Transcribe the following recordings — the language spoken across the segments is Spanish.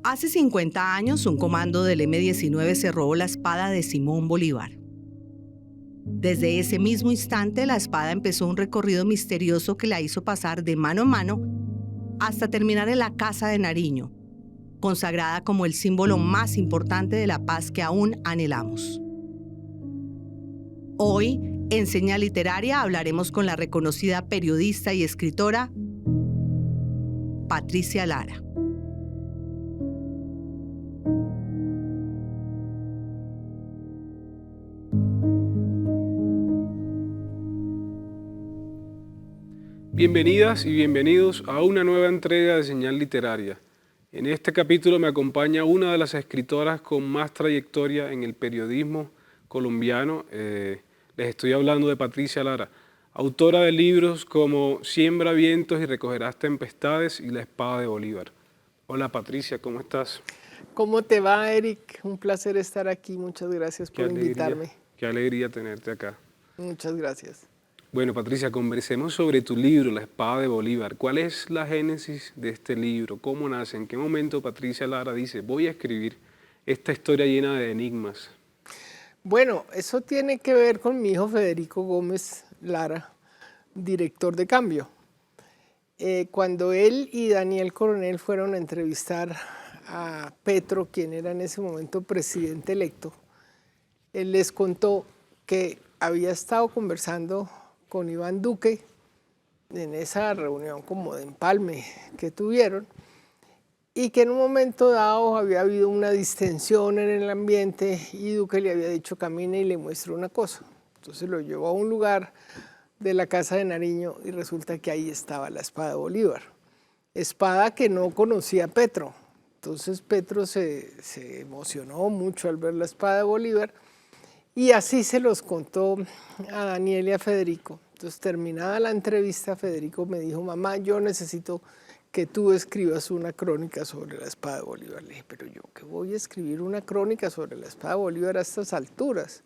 Hace 50 años, un comando del M-19 se robó la espada de Simón Bolívar. Desde ese mismo instante, la espada empezó un recorrido misterioso que la hizo pasar de mano en mano hasta terminar en la Casa de Nariño, consagrada como el símbolo más importante de la paz que aún anhelamos. Hoy, en Señal Literaria, hablaremos con la reconocida periodista y escritora Patricia Lara. Bienvenidas y bienvenidos a una nueva entrega de Señal Literaria. En este capítulo me acompaña una de las escritoras con más trayectoria en el periodismo colombiano. Les estoy hablando de Patricia Lara, autora de libros como Siembra vientos y recogerás tempestades y La espada de Bolívar. Hola Patricia, ¿cómo estás? ¿Cómo te va, Eric? Un placer estar aquí. Muchas gracias por invitarme. Qué alegría tenerte acá. Muchas gracias. Bueno, Patricia, conversemos sobre tu libro, La espada de Bolívar. ¿Cuál es la génesis de este libro? ¿Cómo nace? ¿En qué momento Patricia Lara dice, voy a escribir esta historia llena de enigmas? Bueno, eso tiene que ver con mi hijo Federico Gómez Lara, director de Cambio. Cuando él y Daniel Coronel fueron a entrevistar a Petro, quien era en ese momento presidente electo, él les contó que había estado conversando con Iván Duque en esa reunión como de empalme que tuvieron y que en un momento dado había habido una distensión en el ambiente y Duque le había dicho camine y le muestro una cosa. Entonces lo llevó a un lugar de la Casa de Nariño y resulta que ahí estaba la espada de Bolívar. Espada que no conocía Petro. Entonces Petro se emocionó mucho al ver la espada de Bolívar y así se los contó a Daniel y a Federico. Entonces, terminada la entrevista, Federico me dijo, mamá, yo necesito que tú escribas una crónica sobre la espada de Bolívar. Le dije, pero yo qué voy a escribir una crónica sobre la espada de Bolívar a estas alturas.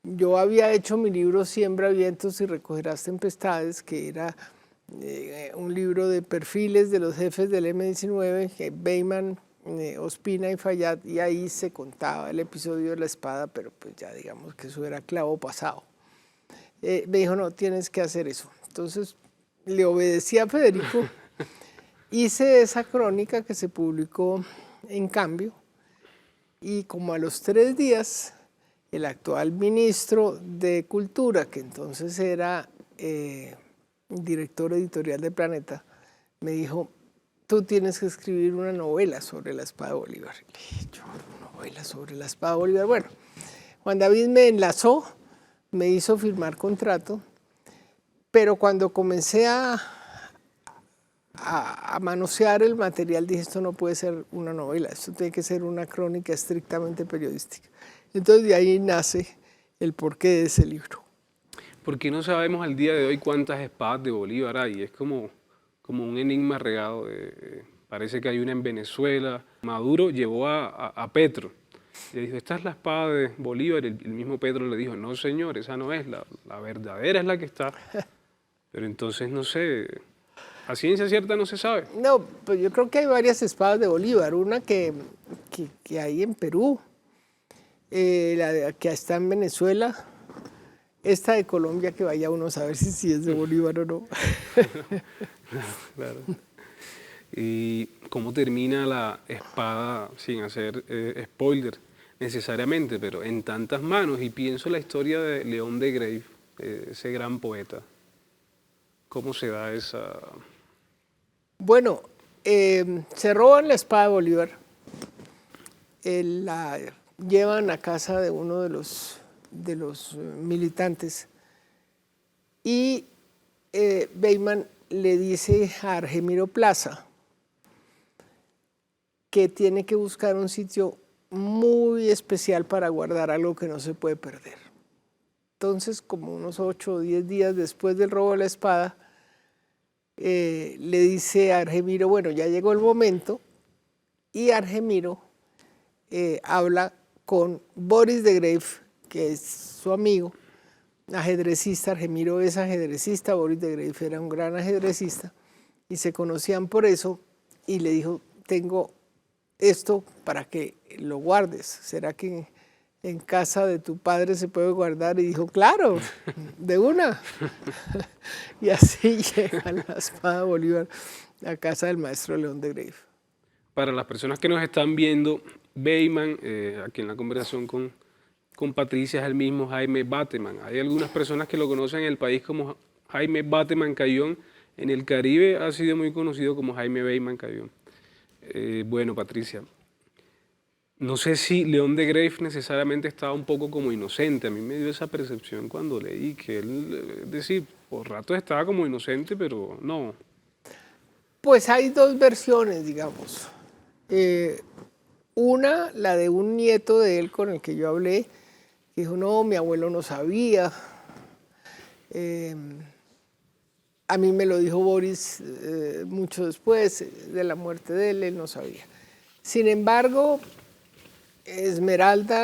Yo había hecho mi libro Siembra vientos y recogerás tempestades, que era un libro de perfiles de los jefes del M-19, Beyman, Ospina y Fayad, y ahí se contaba el episodio de la espada, pero pues ya digamos que eso era clavo pasado. Me dijo, no, tienes que hacer eso. Entonces le obedecí a Federico, hice esa crónica que se publicó en Cambio, y como a los 3 días, el actual ministro de Cultura, que entonces era director editorial de Planeta, me dijo, tú tienes que escribir una novela sobre la espada de Bolívar. Le dije, yo, una novela sobre la espada de Bolívar. Bueno, Juan David me enlazó, me hizo firmar contrato, pero cuando comencé a manosear el material, dije, esto no puede ser una novela, esto tiene que ser una crónica estrictamente periodística. Entonces de ahí nace el porqué de ese libro. ¿Por qué no sabemos al día de hoy cuántas espadas de Bolívar hay? Es como un enigma regado. Parece que hay una en Venezuela. Maduro llevó a Petro. Le dijo, esta es la espada de Bolívar. El mismo Petro le dijo, no señor, esa no es, la verdadera es la que está. Pero entonces no sé, a ciencia cierta no se sabe. No, pues yo creo que hay varias espadas de Bolívar. Una que hay en Perú, la que está en Venezuela, esta de Colombia, que vaya uno a saber si es de Bolívar o no. Claro. ¿Y cómo termina la espada, sin hacer spoiler necesariamente, pero en tantas manos? Y pienso la historia de León de Greiff, ese gran poeta. ¿Cómo se da esa...? Bueno, se roban la espada de Bolívar, la llevan a casa de uno de los militantes y Beyman le dice a Argemiro Plaza que tiene que buscar un sitio muy especial para guardar algo que no se puede perder. Entonces, como unos 8 o 10 días después del robo de la espada, le dice a Argemiro, bueno, ya llegó el momento, y Argemiro habla con Boris de Greiff, que es su amigo, ajedrecista. Argemiro es ajedrecista, Boris de Greiff era un gran ajedrecista, y se conocían por eso, y le dijo, tengo esto para que lo guardes. ¿Será que en casa de tu padre se puede guardar? Y dijo, claro, de una. Y así llega la espada Bolívar a casa del maestro León de Greiff. Para las personas que nos están viendo, Beyman, aquí en la conversación con Patricia, es el mismo Jaime Bateman. Hay algunas personas que lo conocen en el país como Jaime Bateman Cayón. En el Caribe ha sido muy conocido como Jaime Beyman Cayón. Bueno, Patricia, no sé si León de Greiff necesariamente estaba un poco como inocente. A mí me dio esa percepción cuando leí que él, es decir, por ratos estaba como inocente, pero no. Pues hay dos versiones, digamos. Una, la de un nieto de él con el que yo hablé, que dijo, no, mi abuelo no sabía. A mí me lo dijo Boris mucho después de la muerte de él no sabía. Sin embargo, Esmeralda,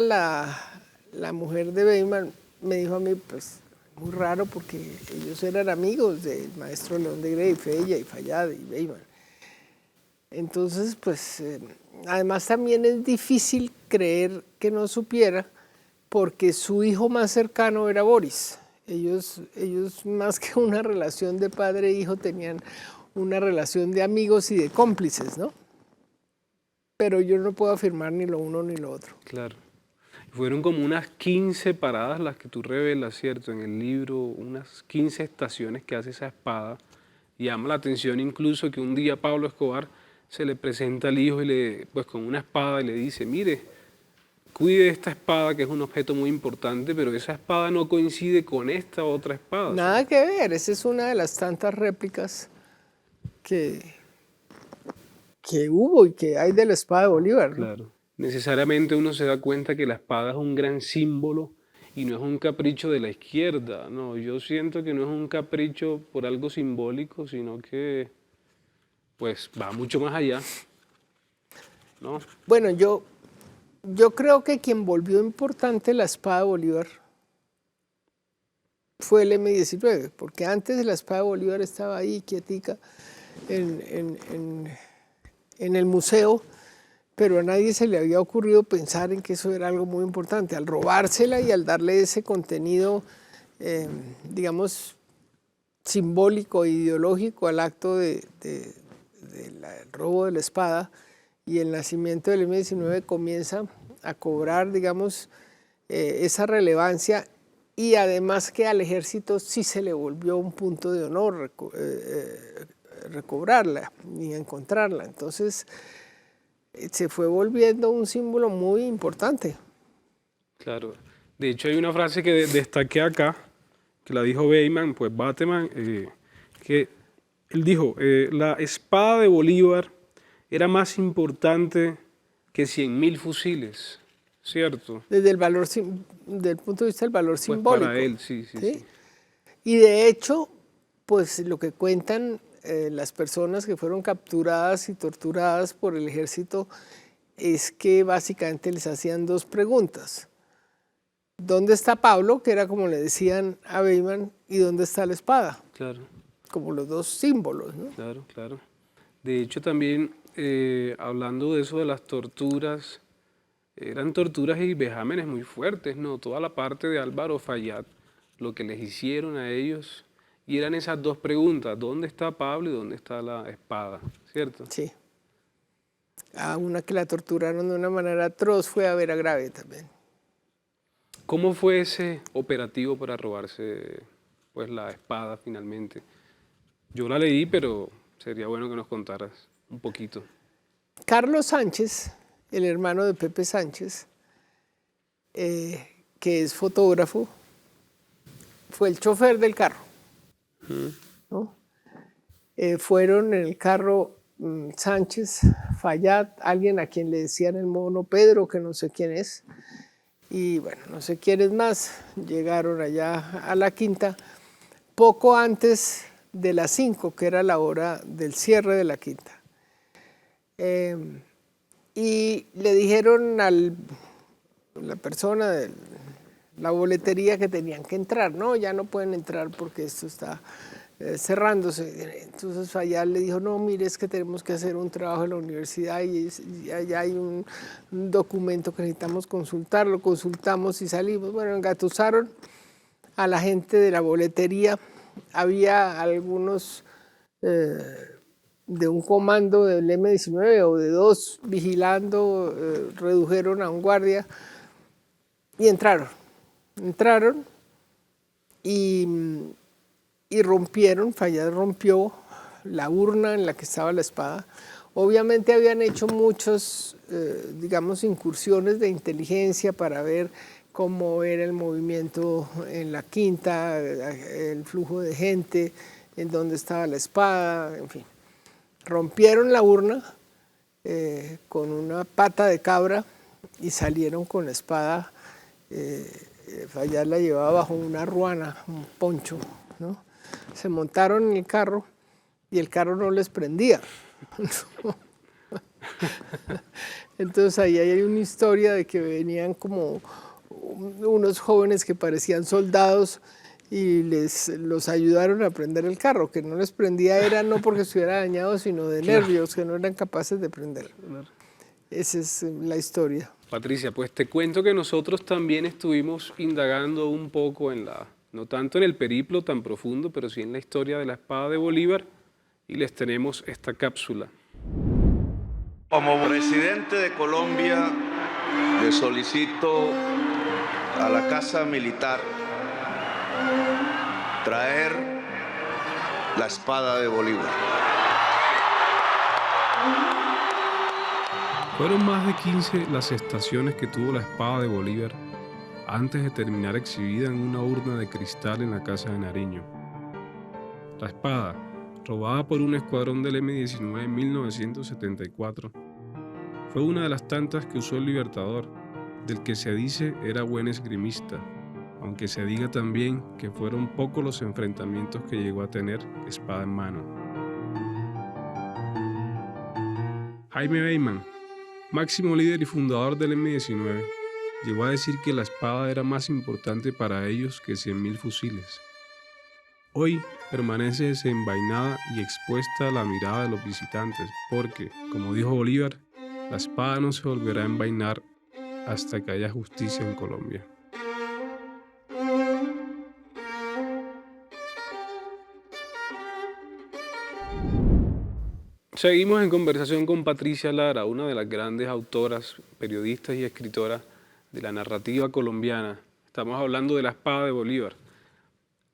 la mujer de Beyman, me dijo a mí, pues, muy raro porque ellos eran amigos del maestro León de Greiff, ella y Fayad y Beyman. Entonces, pues, además también es difícil creer que no supiera porque su hijo más cercano era Boris. Ellos más que una relación de padre e hijo tenían una relación de amigos y de cómplices, ¿no? Pero yo no puedo afirmar ni lo uno ni lo otro. Claro. Fueron como unas 15 paradas las que tú revelas, ¿cierto? En el libro, unas 15 estaciones que hace esa espada. Y llama la atención incluso que un día Pablo Escobar se le presenta al hijo y pues con una espada y le dice, mire, cuide esta espada que es un objeto muy importante, pero esa espada no coincide con esta otra espada. Nada que ver, esa es una de las tantas réplicas que hubo y que hay de la espada de Bolívar, ¿no? Claro. Necesariamente uno se da cuenta que la espada es un gran símbolo y no es un capricho de la izquierda. No, yo siento que no es un capricho por algo simbólico, sino que pues va mucho más allá, ¿no? Bueno, yo creo que quien volvió importante la espada de Bolívar fue el M-19, porque antes la espada de Bolívar estaba ahí quietica en el museo, pero a nadie se le había ocurrido pensar en que eso era algo muy importante. Al robársela y al darle ese contenido, digamos, simbólico e ideológico al acto del robo de la espada, y el nacimiento del M-19 comienza a cobrar, digamos, esa relevancia, y además que al ejército sí se le volvió un punto de honor recobrarla y encontrarla. Entonces se fue volviendo un símbolo muy importante. Claro. De hecho, hay una frase que destaqué acá, que la dijo Beyman, pues Bateman, que él dijo, la espada de Bolívar era más importante que 100.000 fusiles, ¿cierto? Desde el valor, del punto de vista del valor Pues simbólico. para él, sí. Y de hecho, pues lo que cuentan las personas que fueron capturadas y torturadas por el ejército es que básicamente les hacían dos preguntas. ¿Dónde está Pablo? Que era como le decían a Beyman, y ¿dónde está la espada? Claro. Como los dos símbolos, ¿no? Claro. De hecho, también hablando de eso de las torturas, eran torturas y vejámenes muy fuertes, ¿no? Toda la parte de Álvaro Fayad, lo que les hicieron a ellos, y eran esas dos preguntas, ¿dónde está Pablo y dónde está la espada? ¿Cierto? Sí. A una que la torturaron de una manera atroz fue a Vera Grave también. ¿Cómo fue ese operativo para robarse pues, la espada finalmente? Yo la leí, pero sería bueno que nos contaras un poquito. Carlos Sánchez, el hermano de Pepe Sánchez, que es fotógrafo, fue el chofer del carro, ¿no? Fueron en el carro Sánchez, Fayad, alguien a quien le decían el mono Pedro, que no sé quién es, y bueno, no sé quiénes más, llegaron allá a la quinta, poco antes de las 5, que era la hora del cierre de la quinta. Y le dijeron a la persona de la boletería que tenían que entrar. No, ya no pueden entrar porque esto está cerrándose. Entonces Fayad le dijo, no, mire, es que tenemos que hacer un trabajo en la universidad y allá hay un documento que necesitamos consultarlo, consultamos y salimos. Bueno, engatusaron a la gente de la boletería. Había algunos de un comando del M-19 o de 2 vigilando, redujeron a un guardia y entraron y rompieron. Fayad rompió la urna en la que estaba la espada. Obviamente habían hecho muchos, digamos, incursiones de inteligencia para ver cómo era el movimiento en la quinta, el flujo de gente, en dónde estaba la espada, en fin. Rompieron la urna con una pata de cabra y salieron con la espada. Fayad la llevaba bajo una ruana, un poncho, ¿no? Se montaron en el carro y el carro no les prendía. Entonces ahí hay una historia de que venían como unos jóvenes que parecían soldados y los ayudaron a prender el carro. Que no les prendía era no porque estuviera dañado, sino de nervios, que no eran capaces de prender. Esa es la historia. Patricia, pues te cuento que nosotros también estuvimos indagando un poco no tanto en el periplo tan profundo, pero sí en la historia de la espada de Bolívar, y les tenemos esta cápsula. Como presidente de Colombia, le solicito a la Casa Militar traer la espada de Bolívar. Fueron más de 15 las estaciones que tuvo la espada de Bolívar antes de terminar exhibida en una urna de cristal en la Casa de Nariño. La espada, robada por un escuadrón del M-19 en 1974, fue una de las tantas que usó el Libertador, del que se dice era buen esgrimista, aunque se diga también que fueron pocos los enfrentamientos que llegó a tener espada en mano. Jaime Bateman, máximo líder y fundador del M-19, llegó a decir que la espada era más importante para ellos que 100.000 fusiles. Hoy permanece desenvainada y expuesta a la mirada de los visitantes porque, como dijo Bolívar, la espada no se volverá a envainar hasta que haya justicia en Colombia. Seguimos en conversación con Patricia Lara, una de las grandes autoras, periodistas y escritoras de la narrativa colombiana. Estamos hablando de la espada de Bolívar.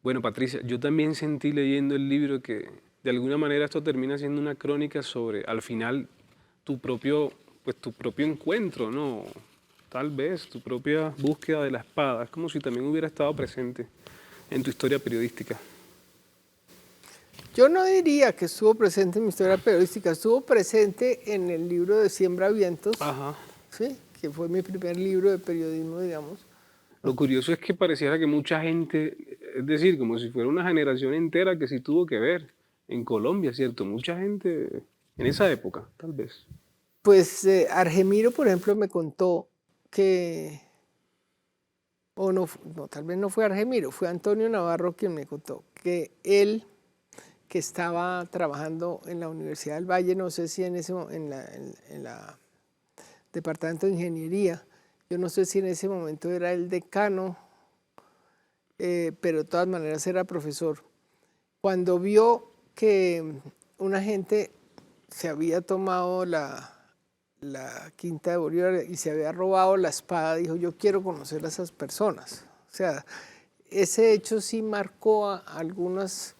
Bueno, Patricia, yo también sentí leyendo el libro que de alguna manera esto termina siendo una crónica sobre, al final, tu propio encuentro, ¿no? Tal vez tu propia búsqueda de la espada. Es como si también hubiera estado presente en tu historia periodística. Yo no diría que estuvo presente en mi historia periodística, estuvo presente en el libro de Siembra Vientos, ¿sí? Que fue mi primer libro de periodismo, digamos. Lo curioso es que pareciera que mucha gente, es decir, como si fuera una generación entera que sí tuvo que ver en Colombia, ¿cierto? Mucha gente en esa época, tal vez. Pues Argemiro, por ejemplo, me contó que, tal vez no fue Argemiro, fue Antonio Navarro quien me contó que él, que estaba trabajando en la Universidad del Valle, no sé si en la Departamento de Ingeniería, yo no sé si en ese momento era el decano, pero de todas maneras era profesor. Cuando vio que una gente se había tomado la Quinta de Bolívar y se había robado la espada, dijo, yo quiero conocer a esas personas. O sea, ese hecho sí marcó a algunas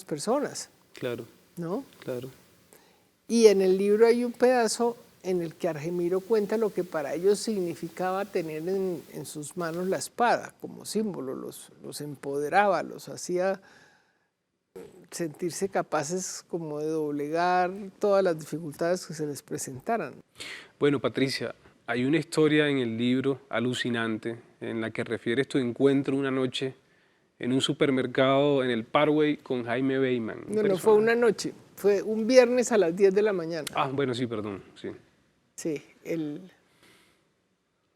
personas. Claro. ¿No? Claro. Y en el libro hay un pedazo en el que Argemiro cuenta lo que para ellos significaba tener en sus manos la espada como símbolo, los empoderaba, los hacía sentirse capaces como de doblegar todas las dificultades que se les presentaran. Bueno, Patricia, hay una historia en el libro alucinante en la que refieres tu encuentro una noche en un supermercado en el Parkway con Jaime Bateman. No fue una noche, fue un viernes a las 10 de la mañana. Ah, bueno, sí, perdón, sí. Sí,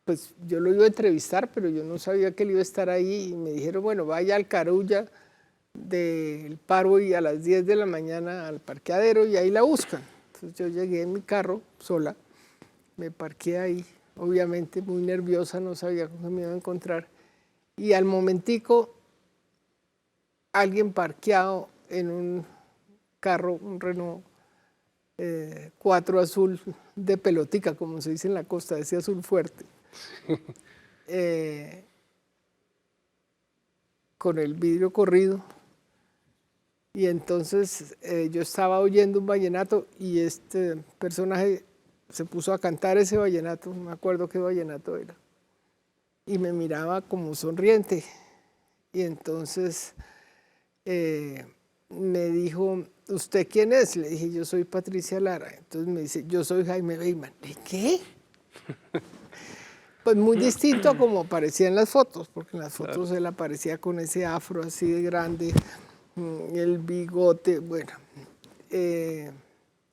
pues yo lo iba a entrevistar, pero yo no sabía que él iba a estar ahí y me dijeron, bueno, vaya al Carulla del paro y a las 10 de la mañana al parqueadero y ahí la buscan. Entonces yo llegué en mi carro sola, me parqué ahí, obviamente muy nerviosa, no sabía cómo me iba a encontrar. Y al momentico, alguien parqueado en un carro, un Renault 4 azul de pelotica, como se dice en la costa, ese azul fuerte, con el vidrio corrido. Y entonces yo estaba oyendo un vallenato y este personaje se puso a cantar ese vallenato, no me acuerdo qué vallenato era, y me miraba como sonriente. Y entonces me dijo, ¿usted quién es? Le dije, yo soy Patricia Lara. Entonces me dice, yo soy Jaime Bateman. ¿De qué? Pues muy distinto a como aparecía en las fotos, porque en las fotos él aparecía con ese afro así de grande, el bigote, bueno.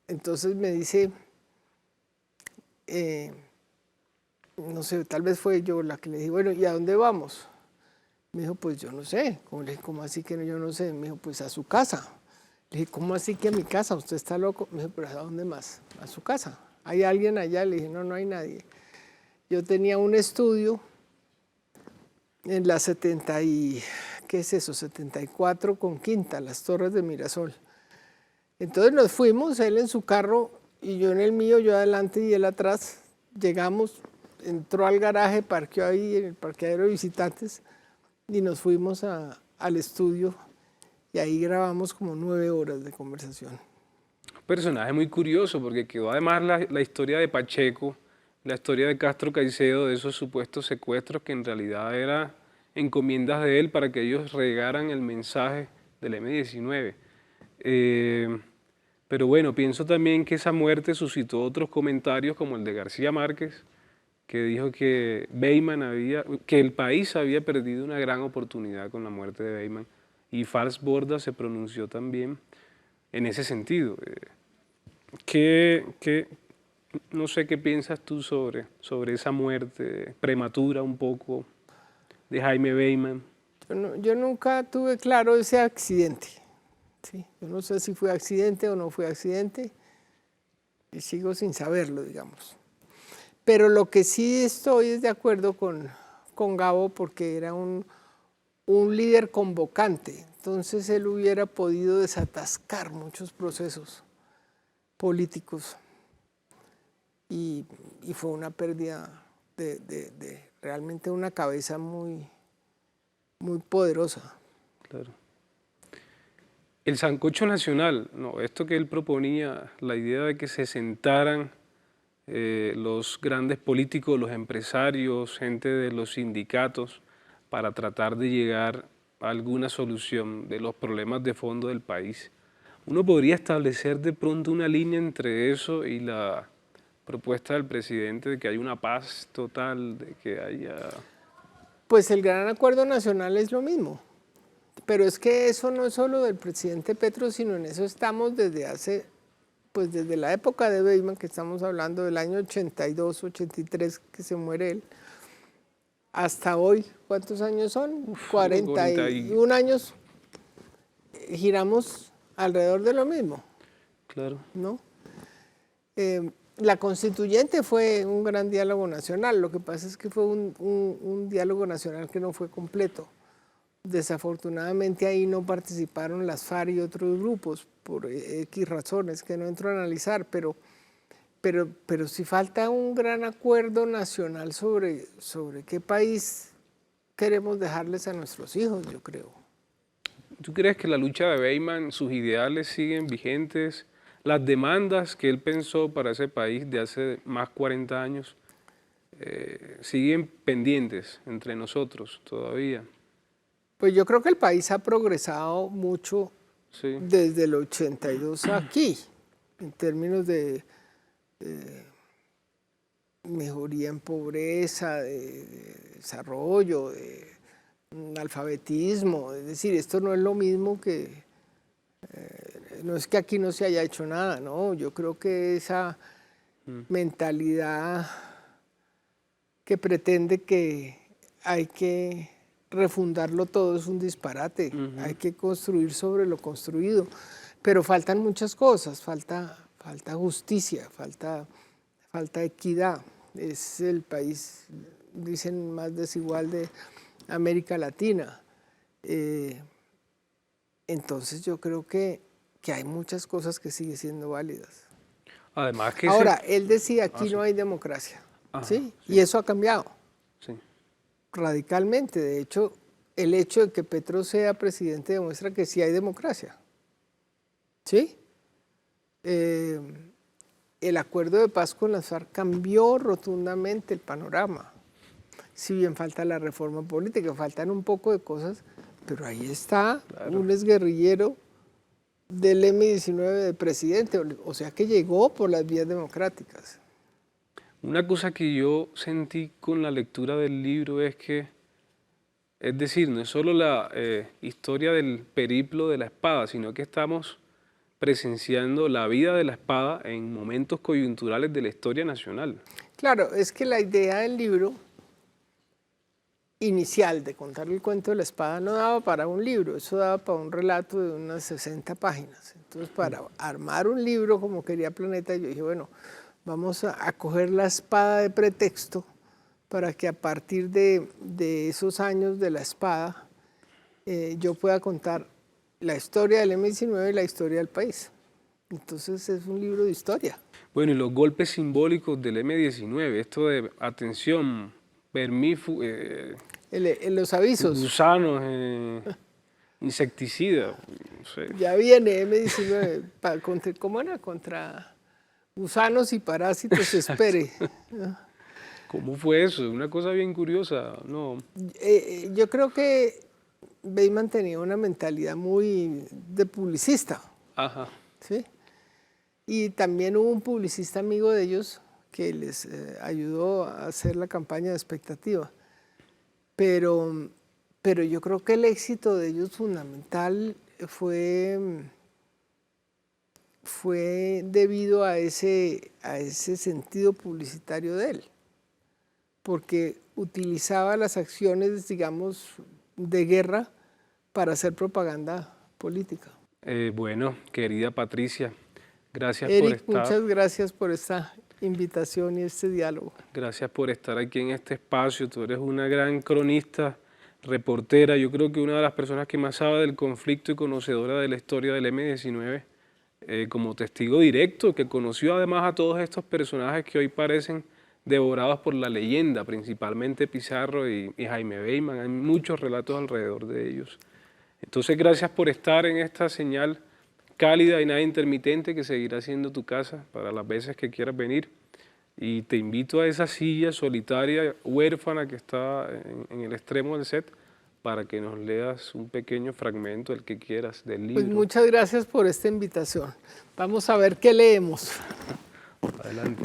Entonces me dice, no sé, tal vez fue yo la que le dije, bueno, ¿y a dónde vamos? Me dijo, pues yo no sé. Como le dije, ¿cómo así que yo no sé? Me dijo, pues a su casa. Le dije, ¿cómo así que a mi casa? ¿Usted está loco? Me dijo, ¿pero a dónde más? A su casa. ¿Hay alguien allá? Le dije, no, no hay nadie. Yo tenía un estudio en la 70 y, ¿qué es eso? 74 con Quinta, las Torres de Mirasol. Entonces nos fuimos, él en su carro y yo en el mío, yo adelante y él atrás. Llegamos, entró al garaje, parqueó ahí en el parqueadero de visitantes y nos fuimos al estudio y ahí grabamos como 9 horas de conversación. Un personaje muy curioso porque quedó además la historia de Pacheco, la historia de Castro Caicedo, de esos supuestos secuestros que en realidad eran encomiendas de él para que ellos regaran el mensaje del M-19. Pero bueno, pienso también que esa muerte suscitó otros comentarios como el de García Márquez, que dijo que que el país había perdido una gran oportunidad con la muerte de Bateman. Y Fals Borda se pronunció también en ese sentido. No sé qué piensas tú sobre esa muerte prematura un poco de Jaime Bateman? Yo nunca tuve claro ese accidente. ¿Sí? Yo no sé si fue accidente o no fue accidente y sigo sin saberlo, digamos. Pero lo que sí estoy es de acuerdo con Gabo porque era un líder convocante. Entonces él hubiera podido desatascar muchos procesos políticos y fue una pérdida de realmente una cabeza muy, muy poderosa. Claro. El sancocho nacional, no, esto que él proponía, la idea de que se sentaran los grandes políticos, los empresarios, gente de los sindicatos, para tratar de llegar a alguna solución de los problemas de fondo del país. Uno podría establecer de pronto una línea entre eso y la propuesta del presidente de que haya una paz total, de que haya... Pues el Gran Acuerdo Nacional es lo mismo. Pero es que eso no es solo del presidente Petro, sino en eso estamos desde la época de Bateman, que estamos hablando del año 82, 83, que se muere él, hasta hoy. ¿Cuántos años son? 41 años. Giramos alrededor de lo mismo. Claro. ¿No? La constituyente fue un gran diálogo nacional. Lo que pasa es que fue un diálogo nacional que no fue completo. Desafortunadamente ahí no participaron las FARC y otros grupos por X razones que no entro a analizar, pero sí falta un gran acuerdo nacional sobre qué país queremos dejarles a nuestros hijos, yo creo. ¿Tú crees que la lucha de Bateman, sus ideales siguen vigentes? Las demandas que él pensó para ese país de hace más de 40 años siguen pendientes entre nosotros todavía. Pues yo creo que el país ha progresado mucho Sí. desde el 82 aquí, en términos de mejoría en pobreza, de desarrollo, de alfabetismo. Es decir, esto no es lo mismo que... no es que aquí no se haya hecho nada, no. Yo creo que esa mentalidad que pretende que hay que refundarlo todo es un disparate. Hay que construir sobre lo construido. Pero faltan muchas cosas, falta justicia, falta equidad. Es el país, dicen, más desigual de América Latina. Entonces yo creo que hay muchas cosas que siguen siendo válidas. Además que Ahora, él decía, aquí no hay democracia, ¿sí? Y eso ha cambiado sí. radicalmente. De hecho, el hecho de que Petro sea presidente demuestra que sí hay democracia, ¿sí? El acuerdo de paz con las FARC cambió rotundamente el panorama. Si bien falta la reforma política, faltan un poco de cosas, pero ahí está un exguerrillero del M-19 de presidente, o sea que llegó por las vías democráticas. Una cosa que yo sentí con la lectura del libro es que, es decir, no es solo la historia del periplo de la espada, sino que estamos presenciando la vida de la espada en momentos coyunturales de la historia nacional. Claro, es que la idea del libro inicial de contar el cuento de la espada no daba para un libro, eso daba para un relato de unas 60 páginas. Entonces, para armar un libro como quería Planeta, yo dije, bueno, vamos a coger la espada de pretexto para que a partir de esos años de la espada yo pueda contar la historia del M-19 y la historia del país. Entonces es un libro de historia. Bueno, y los golpes simbólicos del M-19, esto de atención, Los avisos. gusanos, insecticidas, no sé. Ya viene M-19, ¿cómo era? Contra gusanos y parásitos, espere. ¿Cómo fue eso? Una cosa bien curiosa, ¿no? Yo creo que Bateman tenía una mentalidad muy de publicista. Ajá. ¿Sí? Y también hubo un publicista amigo de ellos que les ayudó a hacer la campaña de expectativa. Pero yo creo que el éxito de ellos fundamental fue debido a ese sentido publicitario de él, porque utilizaba las acciones, digamos, de guerra para hacer propaganda política. Bueno, querida Patricia, gracias por Eric, estar. muchas gracias por esta invitación y este diálogo. Gracias por estar aquí en este espacio. Tú eres una gran cronista, reportera. Yo creo que una de las personas que más sabe del conflicto y conocedora de la historia del M-19, como testigo directo, que conoció además a todos estos personajes que hoy parecen devorados por la leyenda, principalmente Pizarro y Jaime Bateman. Hay muchos relatos alrededor de ellos. Entonces, gracias por estar en esta señal cálida y nada intermitente que seguirá siendo tu casa para las veces que quieras venir. Y te invito a esa silla solitaria, huérfana, que está en el extremo del set, para que nos leas un pequeño fragmento, el que quieras, del libro. Pues muchas gracias por esta invitación. Vamos a ver qué leemos. Adelante.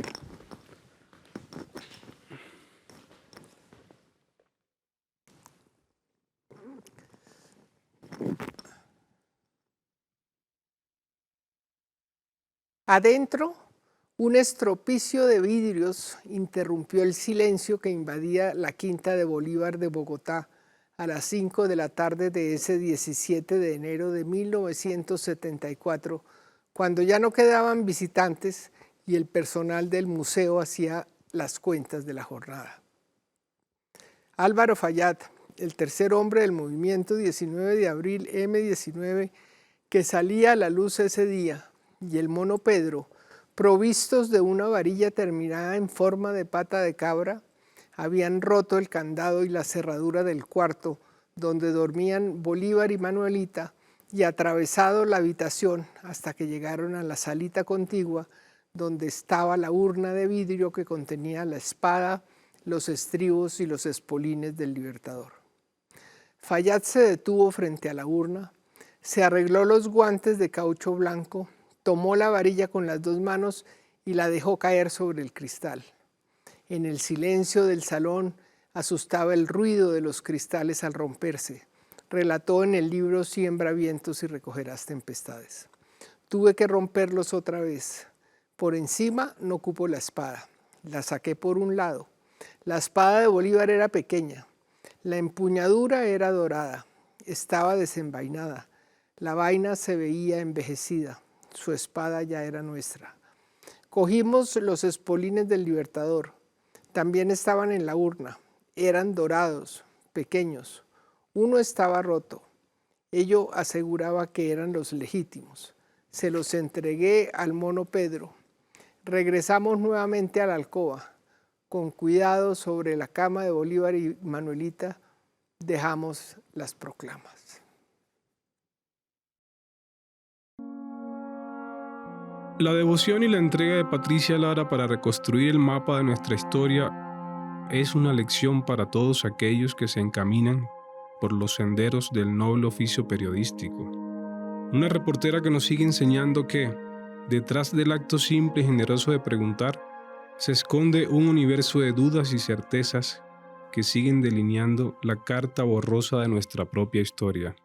Adentro, un estropicio de vidrios interrumpió el silencio que invadía la Quinta de Bolívar de Bogotá a las 5 de la tarde de ese 17 de enero de 1974, cuando ya no quedaban visitantes y el personal del museo hacía las cuentas de la jornada. Álvaro Fayad, el tercer hombre del movimiento 19 de abril M-19, que salía a la luz ese día, y el mono Pedro, provistos de una varilla terminada en forma de pata de cabra, habían roto el candado y la cerradura del cuarto donde dormían Bolívar y Manuelita y atravesado la habitación hasta que llegaron a la salita contigua donde estaba la urna de vidrio que contenía la espada, los estribos y los espolines del Libertador. Fayad se detuvo frente a la urna, se arregló los guantes de caucho blanco, tomó la varilla con las dos manos y la dejó caer sobre el cristal. En el silencio del salón asustaba el ruido de los cristales al romperse. Relató en el libro Siembra vientos y recogerás tempestades. Tuve que romperlos otra vez. Por encima no cupo la espada. La saqué por un lado. La espada de Bolívar era pequeña. La empuñadura era dorada, estaba desenvainada. La vaina se veía envejecida, su espada ya era nuestra. Cogimos los espolines del Libertador, también estaban en la urna, eran dorados, pequeños. Uno estaba roto, ello aseguraba que eran los legítimos. Se los entregué al mono Pedro. Regresamos nuevamente a la alcoba. Con cuidado sobre la cama de Bolívar y Manuelita dejamos las proclamas. La devoción y la entrega de Patricia Lara para reconstruir el mapa de nuestra historia es una lección para todos aquellos que se encaminan por los senderos del noble oficio periodístico. Una reportera que nos sigue enseñando que, detrás del acto simple y generoso de preguntar, se esconde un universo de dudas y certezas que siguen delineando la carta borrosa de nuestra propia historia.